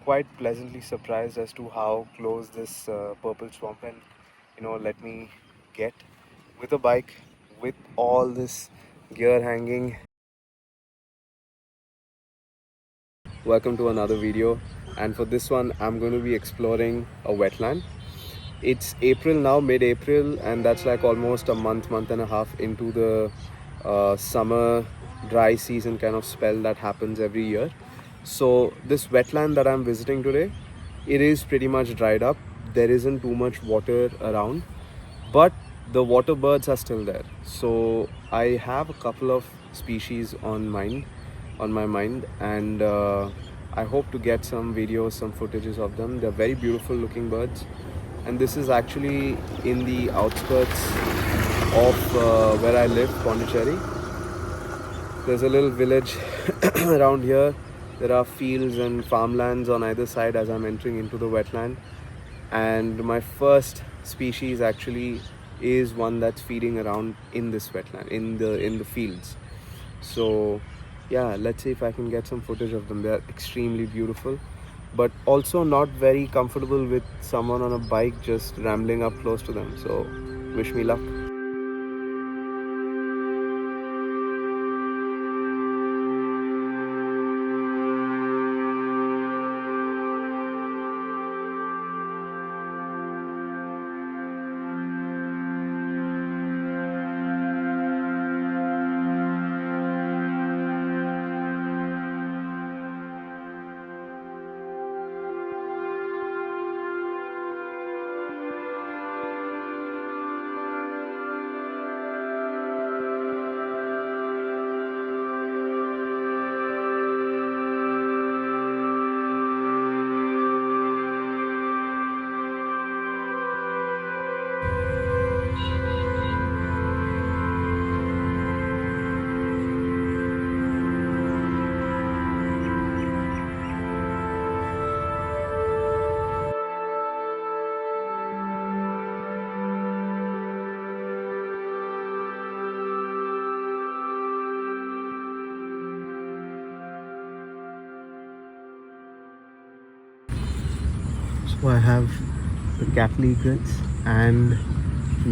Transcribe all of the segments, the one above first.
quite pleasantly surprised as to how close this purple swampland, let me get with a bike, with all this gear hanging. Welcome to another video, and for this one I'm going to be exploring a wetland. It's April now, mid-April, and that's like almost a month and a half into the summer dry season kind of spell that happens every year. So this wetland that I'm visiting today, it is pretty much dried up. There isn't too much water around, but the water birds are still there. So I have a couple of species on my mind, and I hope to get some videos, some footages of them. They're very beautiful looking birds, and this is actually in the outskirts of where I live, Pondicherry. There's a little village around here. There are fields and farmlands on either side as I'm entering into the wetland, and my first species actually is one that's feeding around in this wetland, in the fields. So yeah, let's see if I can get some footage of them. They're extremely beautiful, but also not very comfortable with someone on a bike just rambling up close to them. So wish me luck. So I have the cattle egrets and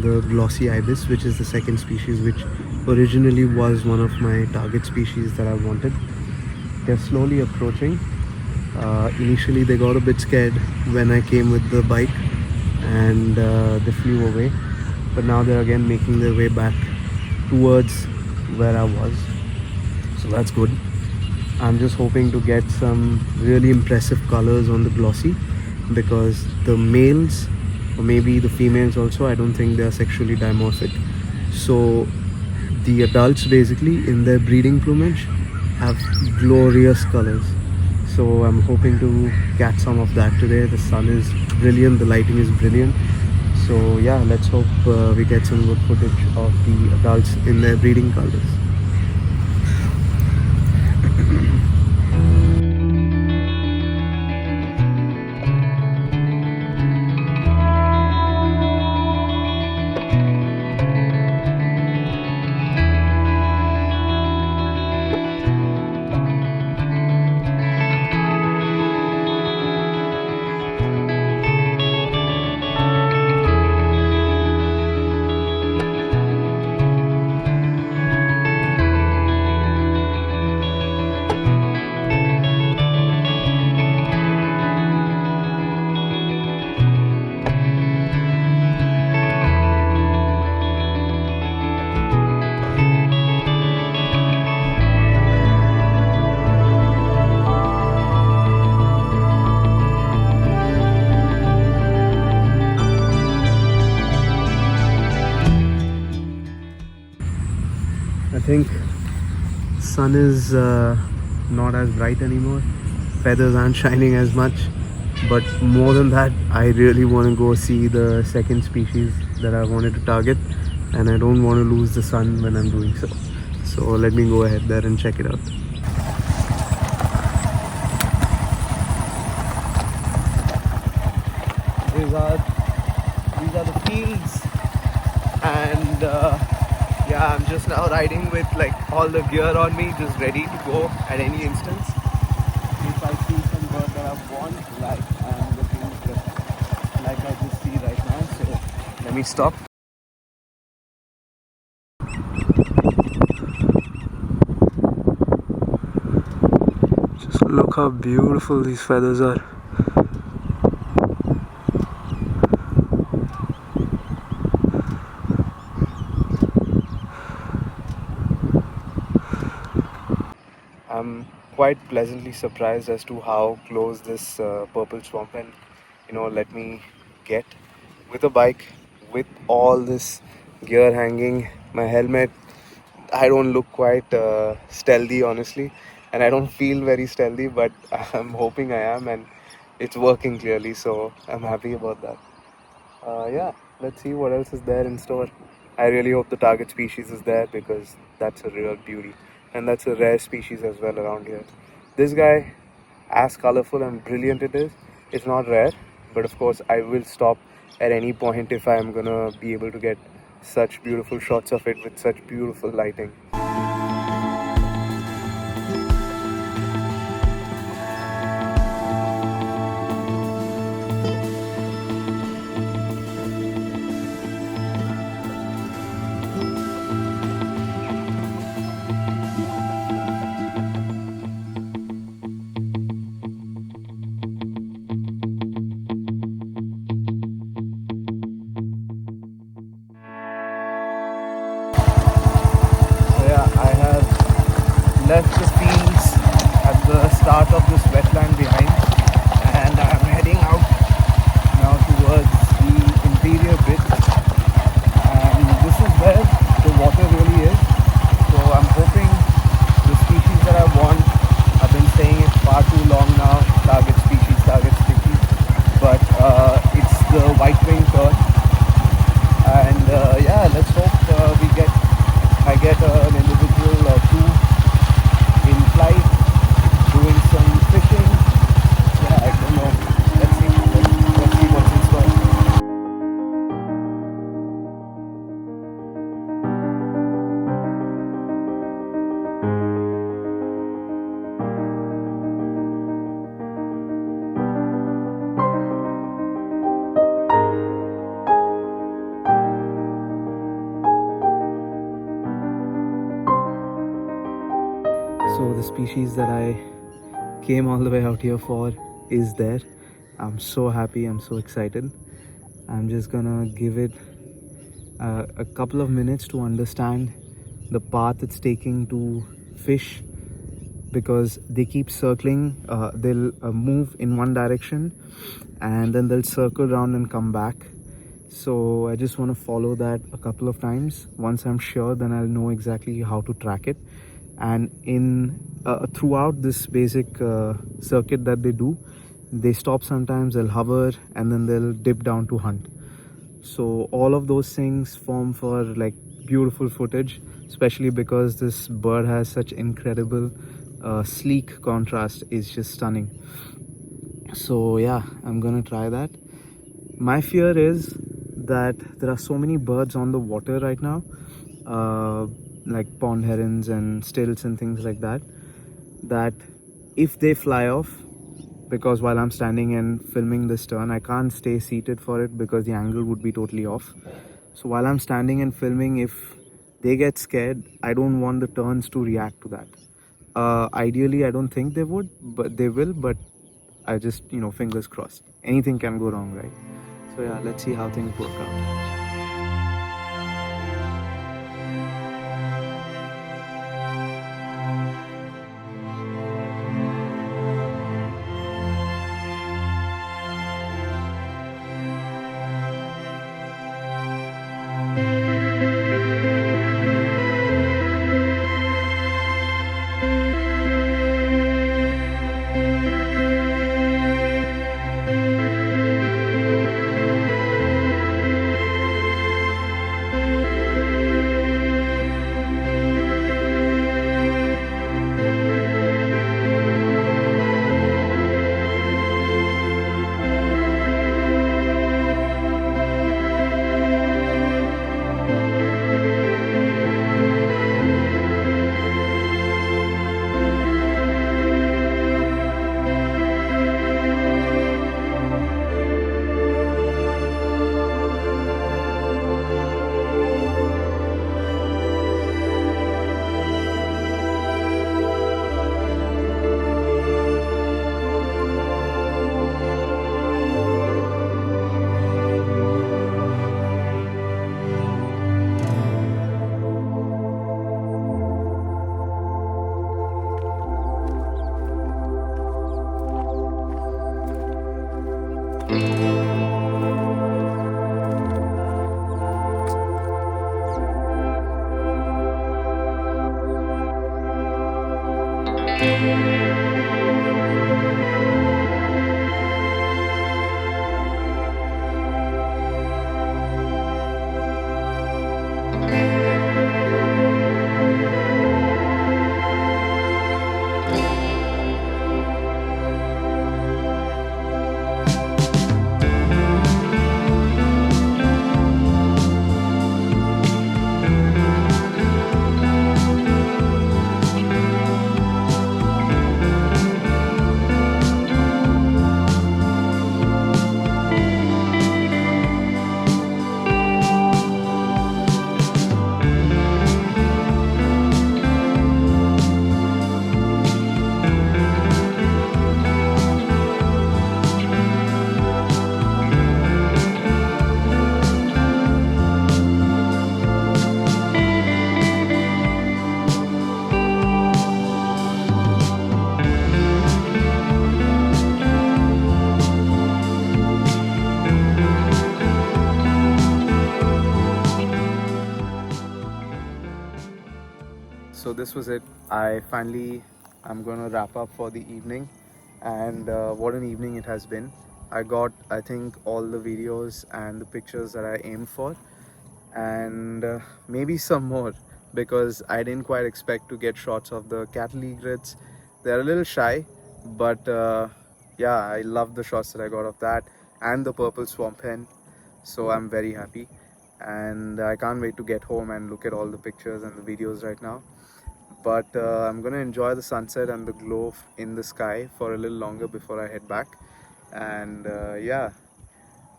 the glossy ibis, which is the second species, which originally was one of my target species that I wanted. They're slowly approaching. Initially they got a bit scared when I came with the bike, and they flew away, but now they're again making their way back towards where I was, so that's good. I'm just hoping to get some really impressive colors on the glossy, because the males, or maybe the females also, I don't think they are sexually dimorphic. So the adults basically in their breeding plumage have glorious colors. So I'm hoping to catch some of that today. The sun is brilliant, the lighting is brilliant. So yeah, let's hope we get some good footage of the adults in their breeding colors. I think sun is not as bright anymore. Feathers aren't shining as much. But more than that, I really want to go see the second species that I wanted to target, and I don't want to lose the sun when I'm doing so. So let me go ahead there and check it out. These are the fields, and yeah, I'm just now riding with like all the gear on me, just ready to go at any instance. If I see some bird that I want, like I'm looking like I just see right now. So let me stop. Just look how beautiful these feathers are. I'm quite pleasantly surprised as to how close this purple swampland, let me get with a bike, with all this gear hanging, my helmet. I don't look quite stealthy, honestly, and I don't feel very stealthy, but I'm hoping I am, and it's working clearly, so I'm happy about that. Yeah, let's see what else is there in store. I really hope the target species is there because that's a real beauty, and that's a rare species as well around here. This guy, as colorful and brilliant it is, it's not rare, but of course, I will stop at any point if I'm gonna be able to get such beautiful shots of it with such beautiful lighting. So yeah, I have left the fields at the start of this wetland behind, and I'm heading out now towards the interior bit, and this is where the water really is. So I'm hoping the species that I want, I've been saying it far too long now, target species, but it's the white-winged tern, and yeah, let's hope I get an individual or two in flight doing some fishing. Yeah, I don't know. Let's see what's in store. So the species that I came all the way out here for is there. I'm so happy, I'm so excited. I'm just gonna give it a couple of minutes to understand the path it's taking to fish, because they keep circling. They'll move in one direction and then they'll circle around and come back. So I just want to follow that a couple of times. Once I'm sure, then I'll know exactly how to track it. And in throughout this basic circuit that they do, they stop sometimes, they'll hover, and then they'll dip down to hunt. So all of those things form for like beautiful footage, especially because this bird has such incredible sleek contrast. Is just stunning. So yeah, I'm gonna try that. My fear is that there are so many birds on the water right now, like pond herons and stilts and things like that, that if they fly off, because while I'm standing and filming this turn, I can't stay seated for it because the angle would be totally off. So while I'm standing and filming, if they get scared, I don't want the turns to react to that. Ideally, I don't think they would, but they will. But I just, fingers crossed. Anything can go wrong, right? So yeah, let's see how things work out. So this was it. I'm gonna wrap up for the evening, and what an evening it has been. I got, I think, all the videos and the pictures that I aimed for, and maybe some more, because I didn't quite expect to get shots of the cattle egrets. They're a little shy, but yeah, I love the shots that I got of that and the purple swamp hen. So I'm very happy, and I can't wait to get home and look at all the pictures and the videos right now. But I'm gonna enjoy the sunset and the glow in the sky for a little longer before I head back. And yeah,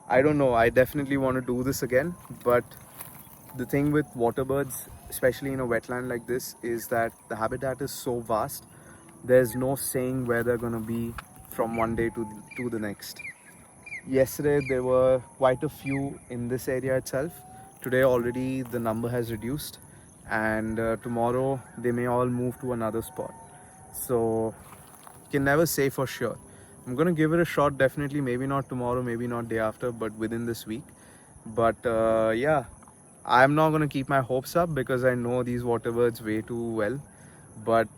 I don't know, I definitely want to do this again. But the thing with water birds, especially in a wetland like this, is that the habitat is so vast. There's no saying where they're gonna be from one day to the next. Yesterday there were quite a few in this area itself. Today already the number has reduced, and tomorrow they may all move to another spot. So can never say for sure. I'm gonna give it a shot, definitely. Maybe not tomorrow, maybe not day after, but within this week. But yeah, I'm not gonna keep my hopes up because I know these water birds way too well. But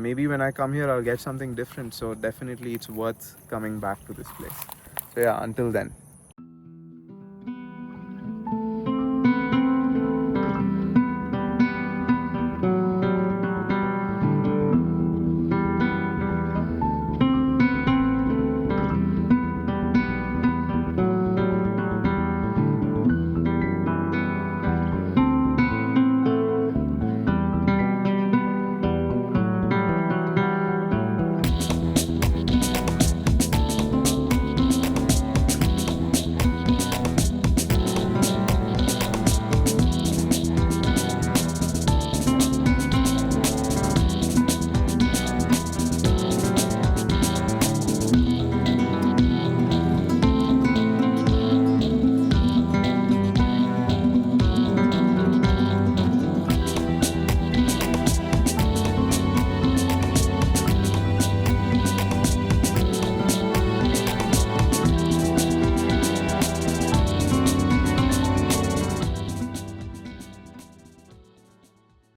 maybe when I come here I'll get something different. So definitely it's worth coming back to this place. So yeah, until then.